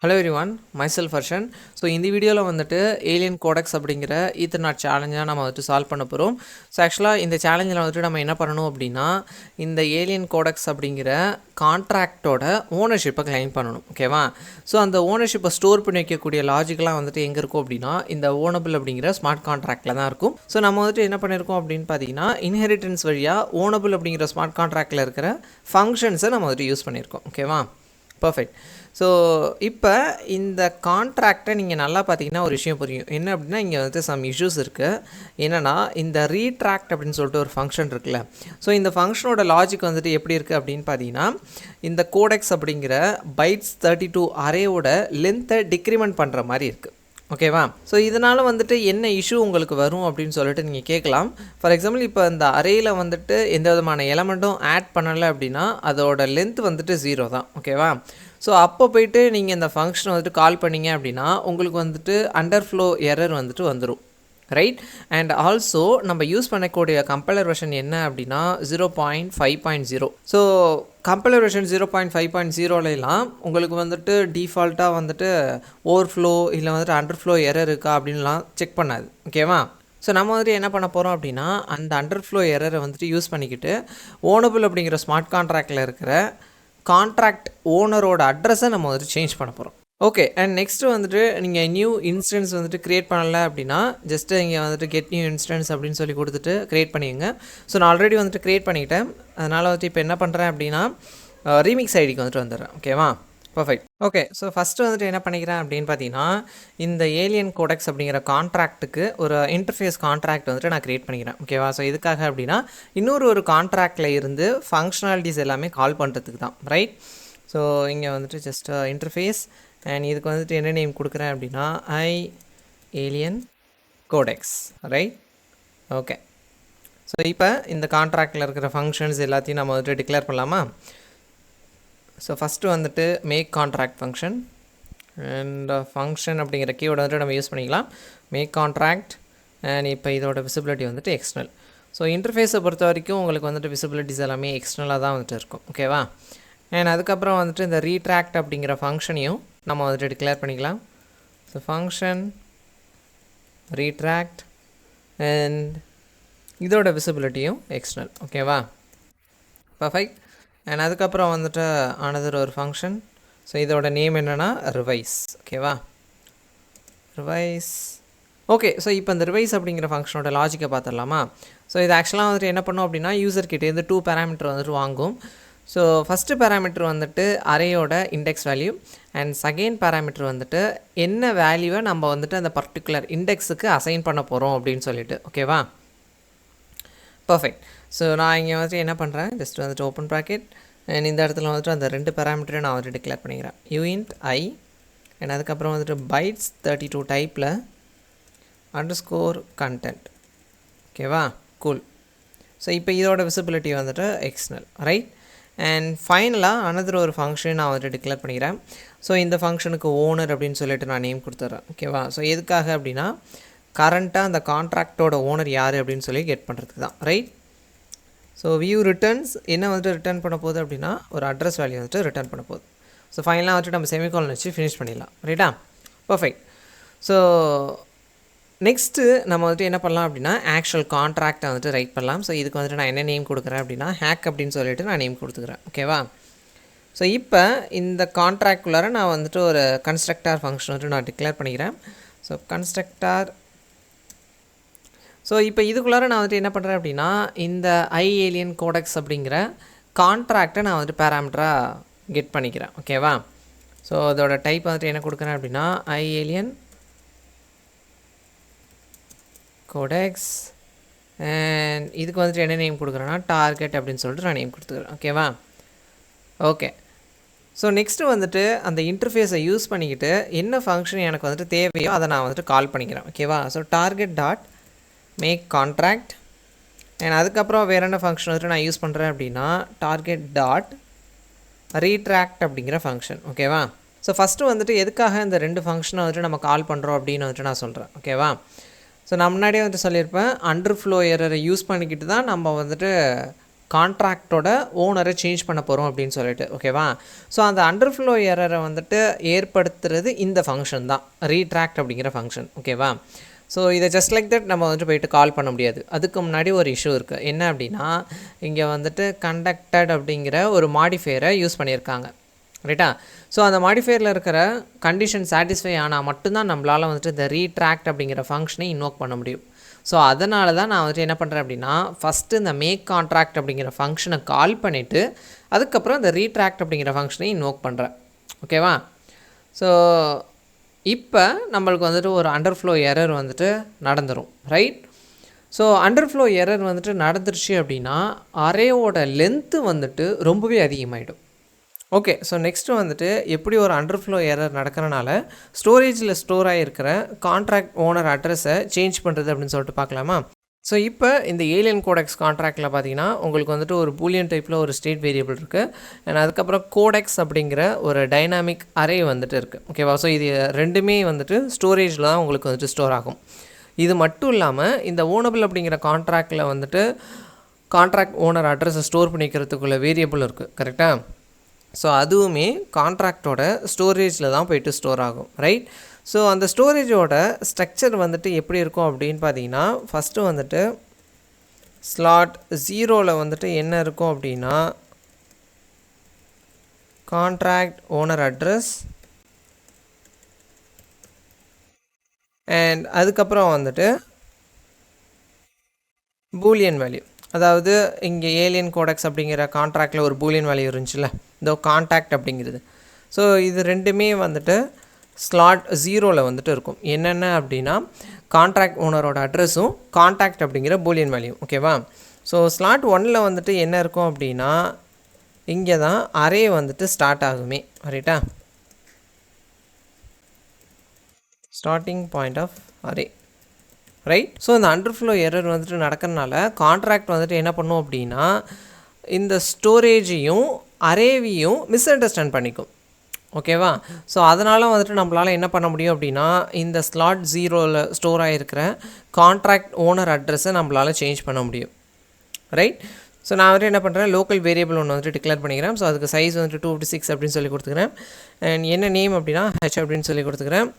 Hello everyone, myself Harshan. So in the video வந்துட்டு AlienCodex அப்படிங்கிற Ethernaut சேலஞ்சை நம்ம வந்துட்டு சால்வ் பண்ண போகிறோம். ஸோ ஆக்சுவலாக இந்த சேலஞ்சில் வந்துட்டு நம்ம என்ன பண்ணணும் அப்படின்னா இந்த AlienCodex அப்படிங்கிற கான்ட்ராக்டோட ஓனர்ஷிப்பை கிளைம் பண்ணணும். ஓகேவா? ஸோ அந்த ஓனர்ஷிப்பை ஸ்டோர் பண்ணி வைக்கக்கூடிய லாஜிக்கெலாம் வந்துட்டு எங்கே இருக்கும் அப்படின்னா இந்த ஓனபிள் அப்படிங்கிற ஸ்மார்ட் கான்ட்ராக்டில் தான் இருக்கும். ஸோ நம்ம வந்துட்டு என்ன பண்ணியிருக்கோம் அப்படின்னு பார்த்தீங்கன்னா இன்ஹெரிட்டன்ஸ் வழியாக ஓனபிள் அப்படிங்கிற ஸ்மார்ட் கான்ட்ராக்டில் இருக்கிற ஃபங்க்ஷன்ஸை நம்ம வந்துட்டு யூஸ் பண்ணியிருக்கோம். ஓகேவா? பர்ஃபெக்ட். ஸோ இப்போ இந்த கான்ட்ராக்டை நீங்கள் நல்லா பார்த்தீங்கன்னா ஒரு விஷயம் புரியும். என்ன அப்படின்னா இங்கே வந்துட்டு சம் இஷ்யூஸ் இருக்குது. என்னென்னா இந்த ரீட்ராக்ட் அப்படின்னு சொல்லிட்டு ஒரு ஃபங்க்ஷன் இருக்குல்ல. ஸோ இந்த ஃபங்க்ஷனோட லாஜிக் வந்துட்டு எப்படி இருக்குது அப்படின்னு பார்த்தீங்கன்னா இந்த கோடெக்ஸ் அப்படிங்கிற பைட்ஸ் 32 அரேவோட லென்த்தை டிக்ரிமெண்ட் பண்ணுற மாதிரி இருக்குது. ஓகேவா? ஸோ இதனால் வந்துட்டு என்ன இஷ்யூ உங்களுக்கு வரும் அப்படின்னு சொல்லிட்டு நீங்கள் கேட்கலாம். ஃபார் எக்ஸாம்பிள் இப்போ இந்த அரேயில் வந்துட்டு எந்த விதமான எலமெண்ட்டும் ஆட் பண்ணலை அப்படின்னா அதோட லென்த் வந்துட்டு 0 தான். ஓகேவா? ஸோ அப்போ போய்ட்டு நீங்கள் இந்த ஃபங்க்ஷனை வந்துட்டு கால் பண்ணிங்க அப்படின்னா உங்களுக்கு வந்துட்டு அண்டர்ஃப்ளோ எரர் வந்துட்டு வந்துடும். ரைட்? அண்ட் ஆல்சோ நம்ம யூஸ் பண்ணக்கூடிய கம்பைலர் வெர்ஷன் என்ன அப்படின்னா 0.5.0. ஸோ கம்பைலர் வெர்ஷன் 0.5.0லாம் உங்களுக்கு வந்துட்டு டிஃபால்ட்டாக வந்துட்டு ஓவர்ஃப்ளோ இல்லை வந்துட்டு அண்டர்ஃப்ளோ எரர் இருக்கா அப்படின்லாம் செக் பண்ணாது. ஓகேவா? ஸோ நம்ம வந்துட்டு என்ன பண்ண போகிறோம் அப்படின்னா அந்த அண்டர்ஃப்ளோ எரரை வந்துட்டு யூஸ் பண்ணிக்கிட்டு ஓனபிள் அப்படிங்கிற ஸ்மார்ட் கான்ட்ராக்டில் இருக்கிற கான்ட்ராக்ட் ஓனரோட அட்ரஸை நம்ம வந்துட்டு சேஞ்ச் பண்ண போகிறோம். ஓகே. அண்ட் நெக்ஸ்ட்டு வந்துட்டு நீங்கள் நியூ இன்ஸ்டன்ஸ் வந்துட்டு க்ரியேட் பண்ணலை அப்படின்னா ஜஸ்ட்டு இங்கே வந்துட்டு கெட் நியூ இன்ஸ்டன்ஸ் அப்படின்னு சொல்லி கொடுத்துட்டு க்ரியேட் பண்ணிங்க. ஸோ நான் ஆல்ரெடி வந்துட்டு க்ரியேட் பண்ணிக்கிட்டேன். அதனால் வந்துட்டு இப்போ என்ன பண்ணுறேன் அப்படின்னா ரீமிக்ஸ் ஐடிக்கு வந்துட்டு வந்துடுறேன். ஓகேவா? பர்ஃபெக்ட். ஓகே. ஸோ ஃபஸ்ட்டு வந்துட்டு என்ன பண்ணிக்கிறேன் அப்படின்னு பார்த்தீங்கன்னா இந்த AlienCodex அப்படிங்கிற கான்ட்ராக்ட்டுக்கு ஒரு இன்டர்ஃபேஸ் கான்ட்ராக்ட் வந்துட்டு நான் க்ரியேட் பண்ணிக்கிறேன். ஓகேவா? ஸோ இதுக்காக அப்படின்னா இன்னொரு கான்ட்ராக்டில் இருந்து ஃபங்க்ஷனாலிட்டிஸ் எல்லாமே கால் பண்ணுறதுக்கு தான். ரைட்? ஸோ இங்கே வந்துட்டு ஜஸ்ட் இன்டர்ஃபேஸ் அண்ட் இதுக்கு வந்துட்டு என்ன நேம் கொடுக்குறேன் அப்படின்னா AlienCodex. ரைட்? ஓகே. ஸோ இப்போ இந்த கான்ட்ராக்டில் இருக்கிற ஃபங்க்ஷன்ஸ் எல்லாத்தையும் நம்ம வந்துட்டு டிக்ளேர் பண்ணலாமா? ஸோ ஃபஸ்ட்டு வந்துட்டு make contract function and function அப்படிங்கிற கீவேர்டு வந்துட்டு நம்ம யூஸ் பண்ணிக்கலாம். மேக் கான்ட்ராக்ட் அண்ட் இப்போ இதோட விசிபிலிட்டி வந்துட்டு எக்ஸ்டர்னல். ஸோ இன்டர்ஃபேஸை பொறுத்த வரைக்கும் உங்களுக்கு வந்துட்டு விசிபிலிட்டிஸ் எல்லாமே எக்ஸ்டர்னலாக தான் வந்துட்டு இருக்கும். ஓகேவா? அண்ட் அதுக்கப்புறம் வந்துட்டு இந்த ரீட்ராக்ட் அப்படிங்கிற ஃபங்க்ஷனையும் நம்ம வந்துட்டு டிக்ளேர் பண்ணிக்கலாம். ஸோ ஃபங்க்ஷன் ரீட்ராக்ட் அண்ட் இதோட விசிபிலிட்டியும் எக்ஸ்டர்னல். ஓகேவா? பர்ஃபெக்ட். அண்ட் அதுக்கப்புறம் வந்துட்டு அனதர் ஒரு ஃபங்க்ஷன். ஸோ இதோட நேம் என்னென்னா ரிவைஸ். ஓகேவா? ரிவைஸ். ஓகே. ஸோ இப்போ இந்த ரிவைஸ் அப்படிங்கிற ஃபங்க்ஷனோட லாஜிக்கை பார்த்துடலாமா? ஸோ இது ஆக்சுவலாக வந்துட்டு என்ன பண்ணும் அப்படின்னா யூசர்கிட்டேருந்து 2 பேராமீட்டர் வந்துட்டு வாங்கும். ஸோ ஃபஸ்ட்டு பேராமீட்டர் வந்துட்டு அரேயோட index value and second parameter வந்துட்டு என்ன வேல்யூவை நம்ம வந்துட்டு அந்த பர்டிகுலர் இண்டெக்ஸுக்கு அசைன் பண்ண போகிறோம் அப்படின்னு சொல்லிட்டு. ஓகேவா? பர்ஃபெக்ட். ஸோ நான் இங்கே வந்துட்டு என்ன பண்ணுறேன் ஜஸ்ட் வந்துட்டு ஓப்பன் ப்ராக்கெட் அண்ட் இந்த இடத்துல வந்துட்டு அந்த 2 பேராமீட்டரை நான் வந்துட்டு டிக்ளேர் பண்ணிக்கிறேன். யூஇன்ட் ஐ அண்ட் அதுக்கப்புறம் வந்துட்டு பைட்ஸ் 32 டைப்பில் _content. ஓகேவா? கூல். ஸோ இப்போ இதோட விசிபிலிட்டி வந்துட்டு எக்ஸ்டர்னல். ரைட்? அண்ட் ஃபைனலாக அனதர் ஒரு ஃபங்க்ஷன் நான் வந்துட்டு டிக்ளேர் பண்ணிக்கிறேன். ஸோ இந்த ஃபங்க்ஷனுக்கு ஓனர் அப்படின்னு சொல்லிட்டு நான் நேம் கொடுத்துட்றேன். ஓகேவா? ஸோ எதுக்காக அப்படின்னா கரண்ட்டாக அந்த கான்ட்ராக்டோட ஓனர் யார் அப்படின்னு சொல்லி கெட் பண்ணுறதுக்கு தான். ரைட்? ஸோ வியூ ரிட்டர்ன்ஸ் என்ன வந்துட்டு ரிட்டர்ன் பண்ண போகுது அப்படின்னா ஒரு அட்ரஸ் வேல்யூ வந்துட்டு ரிட்டர்ன் பண்ண போகுது. ஸோ ஃபைனலாக வந்துட்டு நம்ம செமிகாலன் வச்சு ஃபினிஷ் பண்ணிடலாம். ரைட்டா? பர்ஃபெக்ட். ஸோ நெக்ஸ்ட்டு நம்ம வந்துட்டு என்ன பண்ணலாம் அப்படின்னா ஆக்சுவல் கான்ட்ராக்டை வந்துட்டு ரைட் பண்ணலாம். ஸோ இதுக்கு வந்துட்டு நான் என்ன நேம் கொடுக்குறேன் அப்படின்னா ஹேக் அப்படின்னு சொல்லிட்டு நான் நேம் கொடுத்துக்கிறேன். ஓகேவா? ஸோ இப்போ இந்த கான்ட்ராக்டுள்ளார நான் வந்துட்டு ஒரு கன்ஸ்ட்ரக்டார் ஃபங்க்ஷன் வந்துட்டு நான் டிக்ளேர் பண்ணிக்கிறேன். So constructor. ஸோ இப்போ இதுக்குள்ளார நான் வந்துட்டு என்ன பண்ணுறேன் அப்படின்னா இந்த AlienCodex அப்படிங்கிற கான்ட்ராக்டை நான் வந்துட்டு பேராமீட்டராக கெட் பண்ணிக்கிறேன். ஓகேவா? ஸோ அதோட டைப் வந்துட்டு என்ன கொடுக்குறேன் அப்படின்னா AlienCodex அண்ட் இதுக்கு வந்துட்டு என்ன நேம் கொடுக்குறேன்னா டார்கெட் அப்படின்னு சொல்லிட்டு நான் நேம் கொடுத்துக்கிறேன். ஓகேவா? ஓகே. ஸோ நெக்ஸ்ட்டு வந்துட்டு அந்த இன்டர்ஃபேஸை யூஸ் பண்ணிக்கிட்டு என்ன ஃபங்க்ஷன் எனக்கு வந்துட்டு தேவையோ அதை நான் வந்துட்டு கால் பண்ணிக்கிறேன். ஓகேவா? So target dot make contract and அதுக்கப்புறம் வேறு என்ன ஃபங்க்ஷன் வந்துட்டு நான் யூஸ் பண்ணுறேன் அப்படின்னா டார்கெட் டாட் ரீட்ராக்ட் அப்படிங்கிற ஃபங்க்ஷன். ஓகேவா? ஸோ ஃபஸ்ட்டு வந்துட்டு எதுக்காக இந்த 2 ஃபங்க்ஷனை வந்துட்டு நம்ம கால் பண்ணுறோம் அப்படின்னு வந்துட்டு நான் சொல்கிறேன். ஓகேவா? ஸோ நான் முன்னாடியே வந்துட்டு சொல்லியிருப்பேன் அண்டர்ஃப்ளோ எரரை யூஸ் பண்ணிக்கிட்டு தான் நம்ம வந்துட்டு கான்ட்ராக்டோட ஓனரை சேஞ்ச் பண்ண போகிறோம் அப்படின்னு சொல்லிட்டு ஓகேவா. ஸோ அந்த அண்டர்ஃப்ளோ எரரை வந்துட்டு ஏற்படுத்துறது இந்த ஃபங்க்ஷன் தான், ரீட்ராக்ட் அப்படிங்கிற ஃபங்க்ஷன் ஓகேவா. ஸோ இதை ஜஸ்ட் லைக் தட் நம்ம வந்துட்டு போயிட்டு கால் பண்ண முடியாது. அதுக்கு முன்னாடி ஒரு இஷ்யூ இருக்குது. என்ன அப்படின்னா இங்கே வந்துட்டு கண்டக்டட் அப்படிங்கிற ஒரு மாடிஃபையரை யூஸ் பண்ணியிருக்காங்க ரைட்டா. ஸோ அந்த மாடிஃபையரில் இருக்கிற கண்டிஷன் சாட்டிஸ்ஃபை ஆனால் மட்டும்தான் நம்மளால் வந்துட்டு இந்த ரீட்ராக்ட் அப்படிங்கிற ஃபங்க்ஷனை இன்வோக் பண்ண முடியும். ஸோ அதனால தான் நான் வந்துட்டு என்ன பண்ணுறேன் அப்படின்னா ஃபஸ்ட்டு இந்த மேக் கான்ட்ராக்ட் அப்படிங்கிற ஃபங்க்ஷனை கால் பண்ணிவிட்டு அதுக்கப்புறம் இந்த ரீட்ராக்ட் அப்படிங்கிற ஃபங்க்ஷனை இன்வோக் பண்ணுறேன் ஓகேவா. ஸோ இப்போ நம்மளுக்கு வந்துட்டு ஒரு அண்டர்ஃப்ளோ எரர் வந்துட்டு நடந்துடும் ரைட். ஸோ அண்டர்ஃப்ளோ எரர் வந்துட்டு நடந்துருச்சு அப்படின்னா அரேவோட லென்த்து வந்துட்டு ரொம்பவே அதிகமாகிடும். ஓகே, ஸோ நெக்ஸ்ட்டு வந்துட்டு எப்படி ஒரு அண்டர்ஃப்ளோ எரர் நடக்கிறனால ஸ்டோரேஜில் ஸ்டோர் ஆகிருக்கிற கான்ட்ராக்ட் ஓனர் அட்ரஸை சேஞ்ச் பண்ணுறது அப்படின்னு சொல்லிட்டு பார்க்கலாமா. ஸோ இப்போ இந்த ஏலியன் கோடெக்ஸ் கான்ட்ராக்டில் பார்த்தீங்கன்னா உங்களுக்கு வந்துட்டு ஒரு பூலியன் டைப்பில் ஒரு ஸ்டேட் வேரியபிள் இருக்குது அண்ட் அதுக்கப்புறம் கோடெக்ஸ் அப்படிங்கிற ஒரு டைனாமிக் அரே வந்துட்டு இருக்குது ஓகேவா. ஸோ இது ரெண்டுமே வந்துட்டு ஸ்டோரேஜில் தான் உங்களுக்கு வந்துட்டு ஸ்டோர் ஆகும். இது மட்டும் இல்லாமல் இந்த ஓனபிள் அப்படிங்கிற கான்ட்ராக்டில் வந்துட்டு கான்ட்ராக்ட் ஓனர் அட்ரஸை ஸ்டோர் பண்ணிக்கிறதுக்குள்ள வேரியபிள் இருக்குது கரெக்டாக. ஸோ அதுவுமே கான்ட்ராக்டோட ஸ்டோரேஜில் தான் போய்ட்டு ஸ்டோர் ஆகும் ரைட். ஸோ அந்த ஸ்டோரேஜோட ஸ்ட்ரக்சர் வந்துட்டு எப்படி இருக்கும் அப்படின்னு பார்த்தீங்கன்னா ஃபஸ்ட்டு வந்துட்டு ஸ்லாட் 0ல் வந்துட்டு என்ன இருக்கும் அப்படின்னா கான்ட்ராக்ட் ஓனர் அட்ரஸ் அண்ட் அதுக்கப்புறம் வந்துட்டு பூலியன் வேல்யூ. அதாவது இங்கே ஏலியன் கோடெக்ஸ் அப்படிங்கிற கான்ட்ராக்டில் ஒரு பூலியன் வேல்யூ இருந்துச்சுல்ல, இதோ கான்டாக்ட் அப்படிங்கிறது. ஸோ இது ரெண்டுமே வந்துட்டு ஸ்லாட் 0ல் வந்துட்டு இருக்கும். என்னென்ன அப்படின்னா கான்ட்ராக்ட் ஓனரோட அட்ரஸும் கான்டாக்ட் அப்படிங்கிற பூலியன் வேல்யூ ஓகேவா. ஸோ ஸ்லாட் 1ல் வந்துட்டு என்ன இருக்கும் அப்படின்னா இங்கே தான் அரே வந்துட்டு ஸ்டார்ட் ஆகுமே ரைட்டா, starting point of array right. So இந்த அண்டர்ஃப்ளோ எரர் வந்துட்டு நடக்கிறதுனால கான்ட்ராக்ட் வந்துட்டு என்ன பண்ணும் அப்படின்னா இந்த ஸ்டோரேஜையும் அரேவையும் மிஸ் அண்டர்ஸ்டாண்ட் பண்ணிக்கும் ஓகேவா. ஸோ அதனால் வந்துட்டு நம்மளால் என்ன பண்ண முடியும் அப்படின்னா இந்த ஸ்லாட் 0ல் ஸ்டோர் ஆகிருக்கிற கான்ட்ராக்ட் ஓனர் அட்ரஸை நம்மளால் சேஞ்ச் பண்ண முடியும் ரைட். ஸோ நான் வந்துட்டு என்ன பண்ணுறேன் லோக்கல் வேரியபிள் ஒன்று வந்துட்டு டிக்ளேர் பண்ணிக்கிறேன். ஸோ அதுக்கு சைஸ் வந்துட்டு 256 அப்படின்னு சொல்லி கொடுத்துக்கிறேன் அண்ட் என்ன நேம் அப்படின்னா ஹெச் அப்படின்னு சொல்லி கொடுத்துக்கிறேன்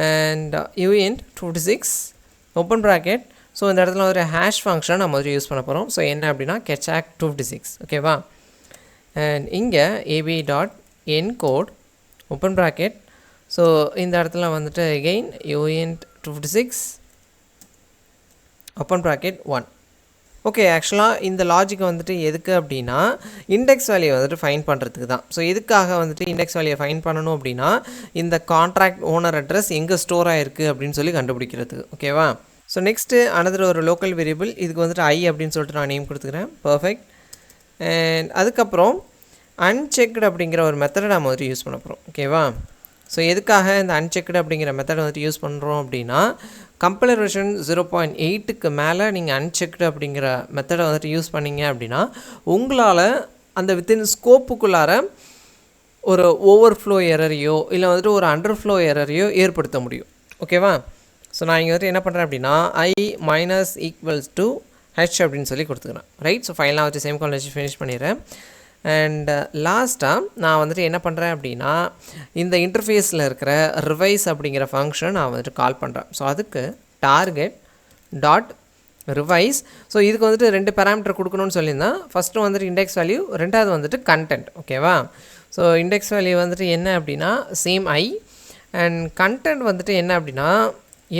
அண்ட் யூஎன்ட் 256 ஓப்பன் ப்ராக்கெட். ஸோ இந்த இடத்துல ஒரு ஹேஷ் ஃபங்க்ஷன் நம்ம வந்துட்டு யூஸ் பண்ண போகிறோம். ஸோ என்ன அப்படின்னா கெச்சாக் 256 ஓகேவா. அண்ட் இங்கே ab.encode ஓப்பன் ப்ராக்கெட். ஸோ இந்த இடத்துல வந்துட்டு அகெயின் யூஎன்ட் 256 ஓப்பன் ப்ராக்கெட் 1. ஓகே, ஆக்சுவலாக இந்த லாஜிக் வந்துட்டு எதுக்கு அப்படின்னா இண்டெக்ஸ் வேல்யூ வந்துட்டு ஃபைன் பண்ணுறதுக்கு தான். ஸோ எதுக்காக வந்துட்டு இண்டெக்ஸ் வேல்யூ ஃபைன் பண்ணணும் அப்படின்னா இந்த கான்ட்ராக்ட் ஓனர் அட்ரஸ் எங்கே ஸ்டோர் ஆகிருக்கு அப்படின்னு சொல்லி கண்டுபிடிக்கிறதுக்கு ஓகேவா. ஸோ நெக்ஸ்ட்டு அனதர் ஒரு லோக்கல் வேரியபிள், இதுக்கு வந்துட்டு ஐ அப்படின்னு சொல்லிட்டு நான் நேம் கொடுத்துக்கிறேன். பர்ஃபெக்ட். அண்ட் அதுக்கப்புறம் அன்செக்டு அப்படிங்கிற ஒரு மெத்தடை நம்ம வந்துட்டு யூஸ் பண்ண போகிறோம் ஓகேவா. ஸோ எதுக்காக இந்த அன்செக்டு அப்படிங்கிற மெத்தடை வந்துட்டு யூஸ் பண்ணுறோம் அப்படின்னா கம்பைலர் வெர்ஷன் 0.8க்கு மேலே நீங்கள் அன்செக்டு அப்படிங்கிற மெத்தடை வந்துட்டு யூஸ் பண்ணிங்க அப்படின்னா உங்களால் அந்த வித்தின் ஸ்கோப்புக்குள்ளார ஒரு ஓவர்ஃப்ளோ எரரையோ இல்லை வந்துட்டு ஒரு அண்டர்ஃப்ளோ எரரையோ ஏற்படுத்த முடியும் ஓகேவா. ஸோ நான் இங்கே வந்துட்டு என்ன பண்ணுறேன் அப்படின்னா I - H அப்படின்னு சொல்லி கொடுத்துக்கிறேன் ரைட். ஸோ ஃபைனலாக வச்சு சேம் கால் வச்சு ஃபினிஷ் பண்ணிடுறேன். அண்ட் லாஸ்ட்டாக நான் வந்துட்டு என்ன பண்ணுறேன் அப்படின்னா இந்த இன்டர்ஃபேஸில் இருக்கிற ரிவைஸ் அப்படிங்கிற ஃபங்க்ஷன் நான் வந்துட்டு கால் பண்ணுறேன். ஸோ அதுக்கு டார்கெட் டாட் ரிவைஸ். ஸோ இதுக்கு வந்துட்டு 2 பேராமீட்டர் கொடுக்கணும்னு சொல்லியிருந்தேன். ஃபஸ்ட்டு வந்துட்டு இண்டெக்ஸ் வேல்யூ, ரெண்டாவது வந்துட்டு கண்டென்ட் ஓகேவா. ஸோ இண்டெக்ஸ் வேல்யூ வந்துட்டு என்ன அப்படின்னா சேம் ஐ அண்ட் கண்டென்ட் வந்துட்டு என்ன அப்படின்னா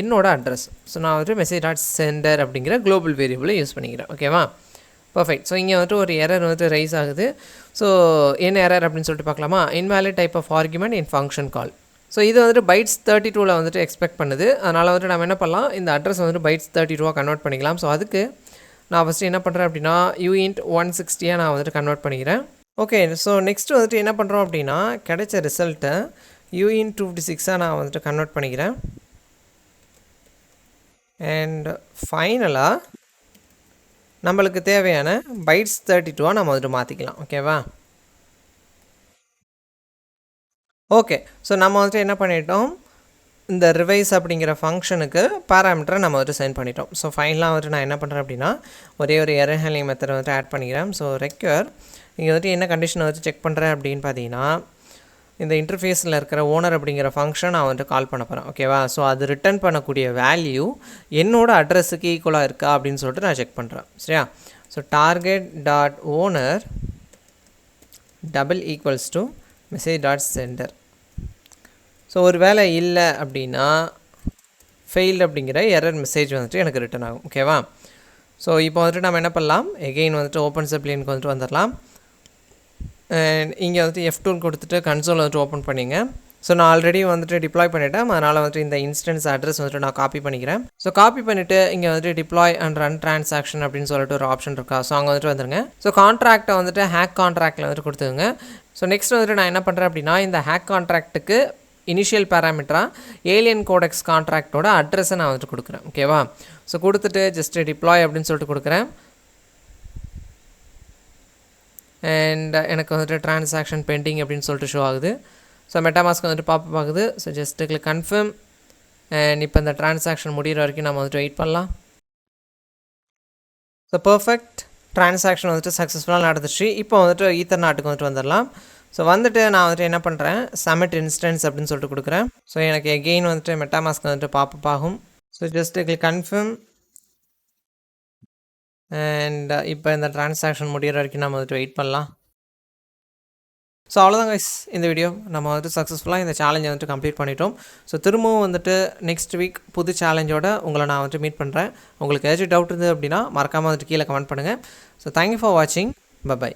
என்னோட அட்ரஸ். ஸோ நான் வந்துட்டு மெசேஜ்.sender அப்படிங்கிற குளோபல் வேரியபிளை யூஸ் பண்ணிக்கிறேன் ஓகேவா. பர்ஃபெக்ட். ஸோ இங்கே வந்துட்டு ஒரு எரர் வந்துட்டு ரைஸ் ஆகுது. ஸோ என்ன எரர் அப்படின்னு சொல்லிட்டு பார்க்கலாமா. Invalid type of argument in function call. So இது வந்துட்டு பைட்ஸ் 32ல் வந்துட்டு எக்ஸ்பெக்ட் பண்ணுது. அதனால் வந்துட்டு நம்ம என்ன பண்ணலாம் இந்த அட்ரஸ் வந்துட்டு பைட்ஸ் 32 கன்வெர்ட் பண்ணிக்கலாம். ஸோ அதுக்கு நான் ஃபஸ்ட்டு என்ன பண்ணுறேன் அப்படின்னா யூஇன்ட் 160 நான் வந்துட்டு கன்வெர்ட் பண்ணிக்கிறேன். ஓகே, ஸோ நெக்ஸ்ட்டு வந்துட்டு என்ன பண்ணுறோம் அப்படின்னா கிடைச்ச ரிசல்ட்டை யூஇன்ட் 256 நான் வந்துட்டு கன்வெர்ட் பண்ணிக்கிறேன். அண்ட் ஃபைனலாக நம்மளுக்கு தேவையான பைட்ஸ் 32 நம்ம வந்துட்டு மாற்றிக்கலாம் ஓகேவா. ஓகே, ஸோ நம்ம வந்துட்டு என்ன பண்ணிட்டோம் இந்த ரிவைஸ் அப்படிங்கிற ஃபங்க்ஷனுக்கு பேராமீட்டரை நம்ம வந்துட்டு சென்ட் பண்ணிட்டோம். ஸோ ஃபைனலாக வந்துட்டு நான் என்ன பண்ணுறேன் அப்படின்னா ஒரே ஒரு எரர் ஹேண்ட்லிங் மெத்தட் வந்துட்டு ஆட் பண்ணிக்கிறேன். ஸோ ரெக்யூர் இங்கே வந்துட்டு என்ன கண்டிஷனை வச்சு செக் பண்ணுறேன் அப்படின்னு பார்த்தீங்கன்னா இந்த இன்டர்ஃபேஸில் இருக்கிற ஓனர் அப்படிங்கிற ஃபங்க்ஷன் நான் வந்துட்டு கால் பண்ண போகிறேன். ஓகேவா? ஸோ அது ரிட்டர்ன் பண்ணக்கூடிய வேல்யூ என்னோடய அட்ரஸுக்கு ஈக்குவலாக இருக்கா அப்படின்னு சொல்லிட்டு நான் செக் பண்ணுறேன். சரியா? So target dot owner double equals to message dot centre. So ஒரு வேலை இல்லை அப்படின்னா ஃபெயில்டு அப்படிங்கிற எரர் மெசேஜ் வந்துட்டு எனக்கு ரிட்டன் ஆகும். ஓகேவா? ஸோ இப்போ வந்துட்டு நம்ம என்ன பண்ணலாம், எகெயின் வந்துட்டு ஓப்பன் சப்ளைனுக்கு வந்துட்டு வந்துடலாம். அண்ட் இங்கே வந்துட்டு F2 கொடுத்துட்டு கன்சோல் வந்துட்டு ஓப்பன் பண்ணிங்க. ஸோ நான் ஆல்ரெடி வந்துட்டு டிப்ளாய் பண்ணிவிட்டேன். அதனால் வந்துட்டு இந்த இன்ஸ்டன்ஸ் அட்ரஸ் வந்துட்டு நான் காப்பி பண்ணிக்கிறேன். ஸோ காப்பி பண்ணிவிட்டு இங்கே வந்துட்டு டிப்ளாய் அண்ட் ரன் ட்ரான்சாக்ஷன் அப்படின்னு சொல்லிட்டு ஒரு ஆப்ஷன் இருக்கா. ஸோ அங்கே வந்துட்டு வந்துருங்க. ஸோ கான்ட்ராக்டை வந்துட்டு ஹேக் கான்ட்ராக்டில் வந்துட்டு கொடுத்துங்க. ஸோ நெக்ஸ்ட் வந்துட்டு நான் என்ன பண்ணுறேன் அப்படின்னா இந்த ஹேக் கான்ட்ராக்ட்டுக்கு இனிஷியல் பேராமீட்டராக AlienCodex கான்ட்ராக்டோட அட்ரஸை நான் வந்துட்டு கொடுக்குறேன். ஓகேவா? ஸோ கொடுத்துட்டு ஜஸ்ட்டு டிப்ளாய் அப்படின்னு சொல்லிட்டு கொடுக்குறேன். அண்ட் எனக்கு வந்துட்டு ட்ரான்சாக்ஷன் பெண்டிங் அப்படின்னு சொல்லிட்டு ஷோ ஆகுது. ஸோ மெட்டாமாஸ்க் வந்துட்டு பாப்பப் ஆகுது. So just click confirm. And இப்போ இந்த ட்ரான்சாக்ஷன் முடிகிற வரைக்கும் நம்ம வந்துட்டு வெயிட் பண்ணலாம். ஸோ பர்ஃபெக்ட் ட்ரான்சாக்ஷன் வந்துட்டு சக்ஸஸ்ஃபுல்லாக நடந்துச்சு. இப்போ வந்துட்டு ஈத்தர்நாட்டுக்கு வந்துட்டு வந்துடலாம். ஸோ வந்துட்டு நான் வந்துட்டு என்ன பண்ணுறேன், சப்மிட் இன்ஸ்டன்ஸ் அப்படின்னு சொல்லிட்டு கொடுக்குறேன். ஸோ எனக்கு எகெயின் வந்துட்டு மெட்டாமாஸ்க் வந்துட்டு பாப்பப் ஆகும். So just click confirm. And இப்போ இந்த ட்ரான்சாக்ஷன் முடிகிற வரைக்கும் நம்ம வந்துட்டு வெயிட் பண்ணலாம். ஸோ அவ்வளோதான் கைஸ், இந்த வீடியோ நம்ம வந்துட்டு சக்ஸஸ்ஃபுல்லாக இந்த சேலஞ்சை வந்துட்டு கம்ப்ளீட் பண்ணிட்டோம். ஸோ திரும்பவும் வந்துட்டு நெக்ஸ்ட் வீக் புது சேலஞ்சோட உங்களை நான் வந்துட்டு மீட் பண்ணுறேன். உங்களுக்கு ஏதாச்சும் டவுட் இருந்தது அப்படின்னா மறக்காமல் வந்துட்டு கீழே கமெண்ட் பண்ணுங்கள். ஸோ தேங்க்யூ ஃபார் வாட்சிங். பை.